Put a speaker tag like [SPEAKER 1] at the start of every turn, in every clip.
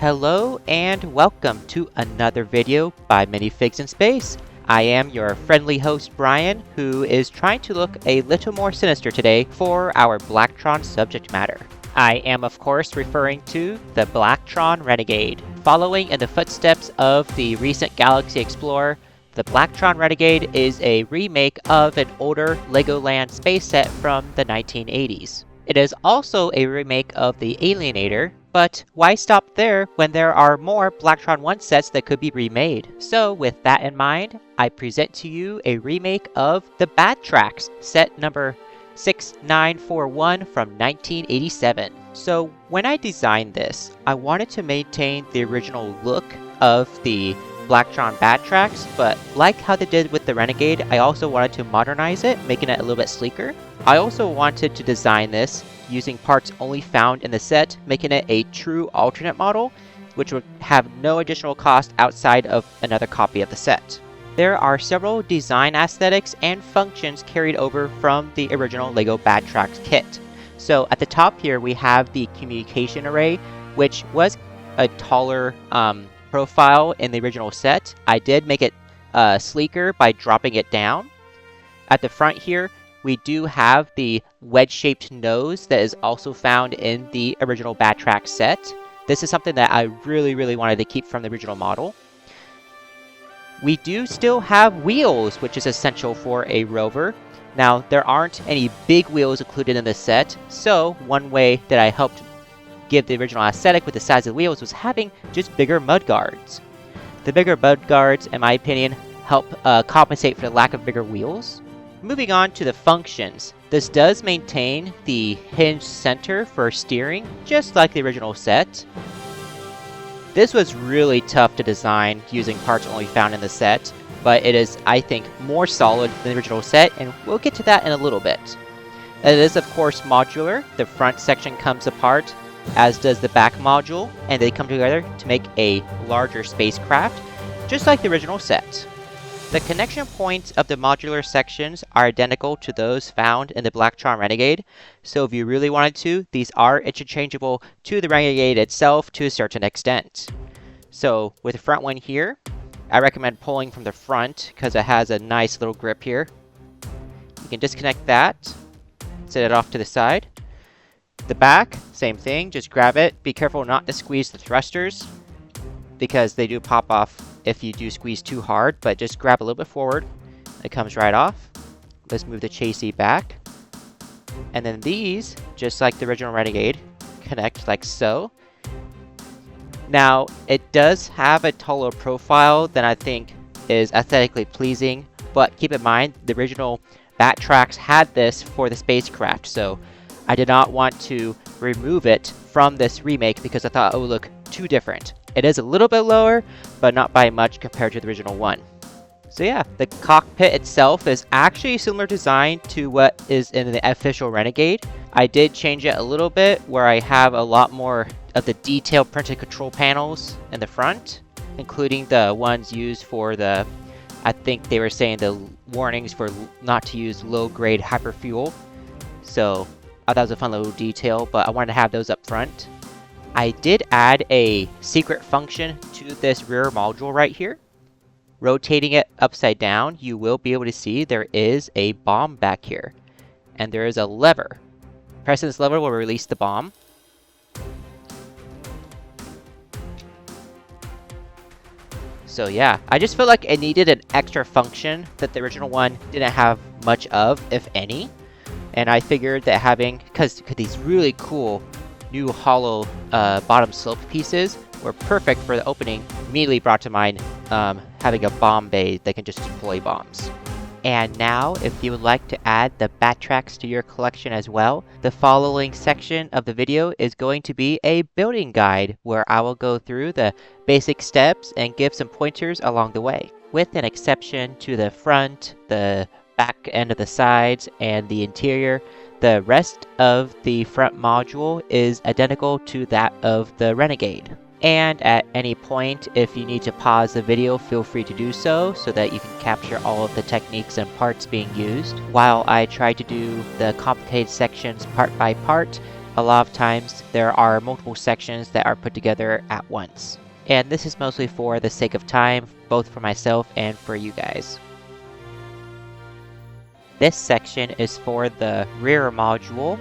[SPEAKER 1] Hello and welcome to another video by Minifigs in Space. I am your friendly host Brian, who is trying to look a little more sinister today for our Blacktron subject matter. I am of course referring to the Blacktron Renegade. Following in the footsteps of the recent Galaxy Explorer, the Blacktron Renegade is a remake of an older Legoland space set from the 1980s. It is also a remake of the Alienator, but why stop there when there are more Blacktron 1 sets that could be remade? So with that in mind, I present to you a remake of the Batterax, set number 6941 from 1987. So when I designed this, I wanted to maintain the original look of the Blacktron Batterax, but like how they did with the Renegade, I also wanted to modernize it, making it a little bit sleeker. I also wanted to design this using parts only found in the set, making it a true alternate model, which would have no additional cost outside of another copy of the set. There are several design aesthetics and functions carried over from the original LEGO Batterax kit. So at the top here we have the communication array, which was a taller profile in the original set. I did make it sleeker by dropping it down. At the front here, we do have the wedge-shaped nose that is also found in the original Batterax set. This is something that I really wanted to keep from the original model. We do still have wheels, which is essential for a rover. Now, there aren't any big wheels included in this set, so one way that I helped give the original aesthetic with the size of the wheels was having just bigger mudguards. The bigger mudguards, in my opinion, help compensate for the lack of bigger wheels. Moving on to the functions, this does maintain the hinged center for steering, just like the original set. This was really tough to design using parts only found in the set, but it is, I think, more solid than the original set, and we'll get to that in a little bit. It is, of course, modular. The front section comes apart, as does the back module, and they come together to make a larger spacecraft, just like the original set. The connection points of the modular sections are identical to those found in the Blacktron Renegade, so if you really wanted to, these are interchangeable to the Renegade itself to a certain extent. So with the front one here, I recommend pulling from the front because it has a nice little grip here. You can disconnect that, set it off to the side. The back, same thing, just grab it. Be careful not to squeeze the thrusters because they do pop off if you do squeeze too hard, but just grab a little bit forward. It comes right off. Let's move the chassis back. And then these, just like the original Renegade, connect like so. Now, it does have a taller profile than I think is aesthetically pleasing, but keep in mind, the original Batterax had this for the spacecraft, so I did not want to remove it from this remake because I thought it would look too different. It is a little bit lower, but not by much compared to the original one. So yeah, the cockpit itself is actually a similar design to what is in the official Renegade. I did change it a little bit where I have a lot more of the detailed printed control panels in the front, including the ones used for the, I think they were saying the warnings for not to use low-grade hyperfuel. So I thought that was a fun little detail, but I wanted to have those up front. I did add a secret function to this rear module right here. Rotating it upside down, you will be able to see there is a bomb back here. And there is a lever. Pressing this lever will release the bomb. So yeah, I just felt like it needed an extra function that the original one didn't have much of, if any. And I figured that having, because these really cool new hollow bottom slope pieces were perfect for the opening, immediately brought to mind having a bomb bay that can just deploy bombs. And now, if you would like to add the Batterax to your collection as well, the following section of the video is going to be a building guide where I will go through the basic steps and give some pointers along the way. With an exception to the front, the back end of the sides, and the interior, the rest of the front module is identical to that of the Renegade. And at any point, if you need to pause the video, feel free to do so that you can capture all of the techniques and parts being used. While I try to do the complicated sections part by part, a lot of times there are multiple sections that are put together at once. And this is mostly for the sake of time, both for myself and for you guys. This section is for the rear module.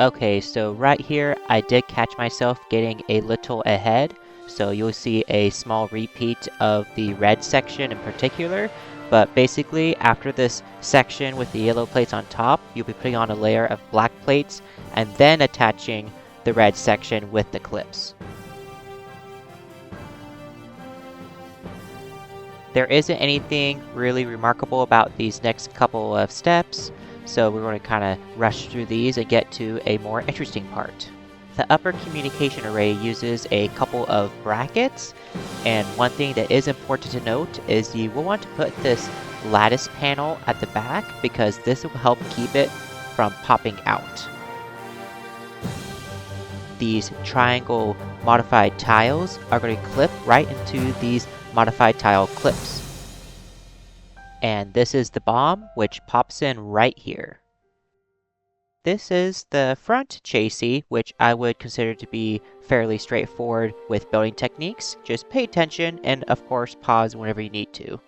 [SPEAKER 1] Okay, so right here, I did catch myself getting a little ahead, so you'll see a small repeat of the red section in particular, but basically after this section with the yellow plates on top, you'll be putting on a layer of black plates and then attaching the red section with the clips. There isn't anything really remarkable about these next couple of steps, so we're going to kind of rush through these and get to a more interesting part. The upper communication array uses a couple of brackets, and one thing that is important to note is you will want to put this lattice panel at the back because this will help keep it from popping out. These triangle modified tiles are going to clip right into these modified tile clips. And this is the bomb, which pops in right here. This is the front chassis, which I would consider to be fairly straightforward with building techniques. Just pay attention and of course pause whenever you need to.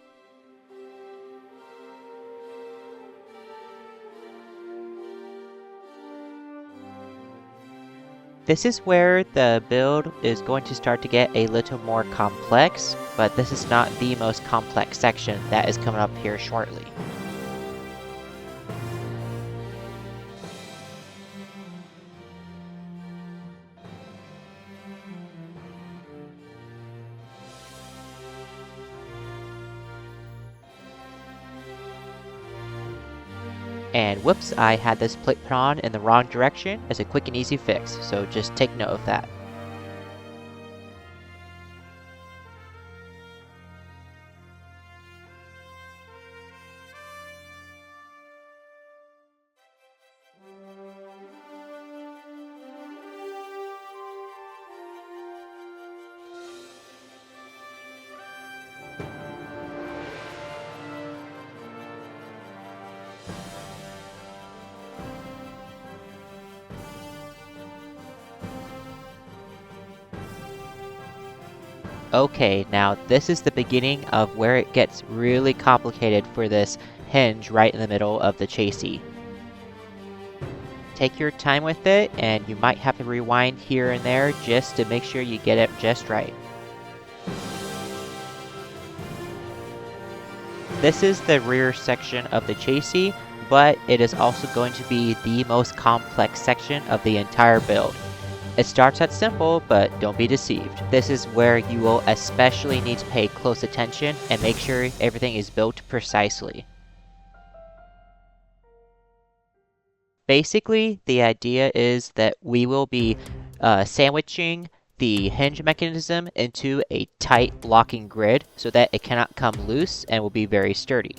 [SPEAKER 1] This is where the build is going to start to get a little more complex, but this is not the most complex section that is coming up here shortly. And whoops, I had this plate put on in the wrong direction. It's a quick and easy fix, so just take note of that. Okay, now this is the beginning of where it gets really complicated for this hinge right in the middle of the chassis. Take your time with it, and you might have to rewind here and there just to make sure you get it just right. This is the rear section of the chassis, but it is also going to be the most complex section of the entire build. It starts out simple, but don't be deceived. This is where you will especially need to pay close attention and make sure everything is built precisely. Basically, the idea is that we will be sandwiching the hinge mechanism into a tight locking grid so that it cannot come loose and will be very sturdy.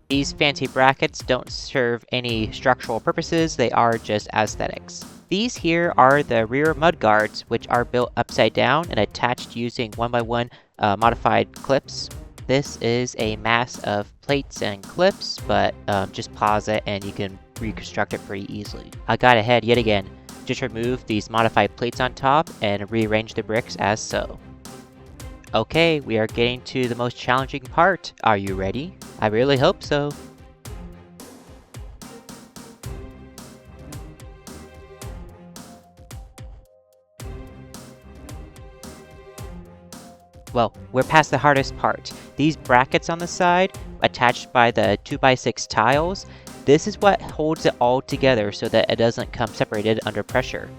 [SPEAKER 1] These fancy brackets don't serve any structural purposes, they are just aesthetics. These here are the rear mudguards, which are built upside down and attached using 1x1 modified clips. This is a mass of plates and clips, but just pause it and you can reconstruct it pretty easily. I got ahead yet again. Just remove these modified plates on top and rearrange the bricks as so. Okay, we are getting to the most challenging part. Are you ready? I really hope so. Well, we're past the hardest part. These brackets on the side, attached by the 2x6 tiles, this is what holds it all together so that it doesn't come separated under pressure.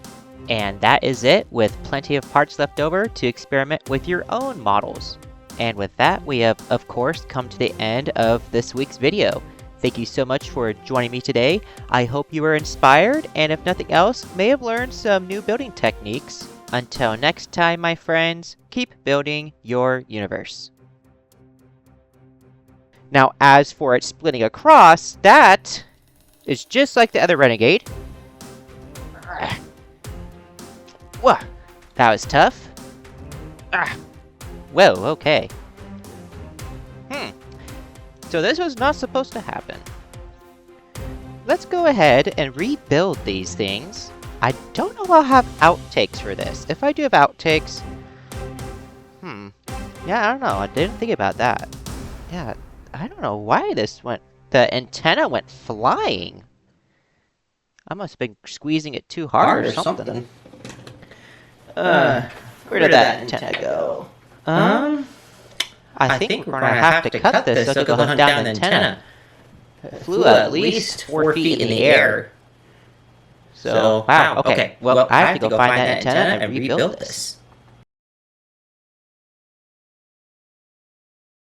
[SPEAKER 1] And that is it, with plenty of parts left over to experiment with your own models. And with that, we have, of course, come to the end of this week's video. Thank you so much for joining me today. I hope you were inspired, and if nothing else, may have learned some new building techniques. Until next time, my friends, keep building your universe. Now, as for it splitting across, that is just like the other Renegade. Whoa, that was tough. Whoa, okay. So this was not supposed to happen. Let's go ahead and rebuild these things. I don't know if I'll have outtakes for this. If I do have outtakes... Yeah, I don't know. I didn't think about that. Yeah, I don't know why this went... The antenna went flying. I must have been squeezing it too hard or something. Where did that antenna go? I think we're gonna have to cut this so it can go down the antenna. It flew at least 4 feet in the air. So, wow, okay. Well, I have to go find that antenna and rebuild this.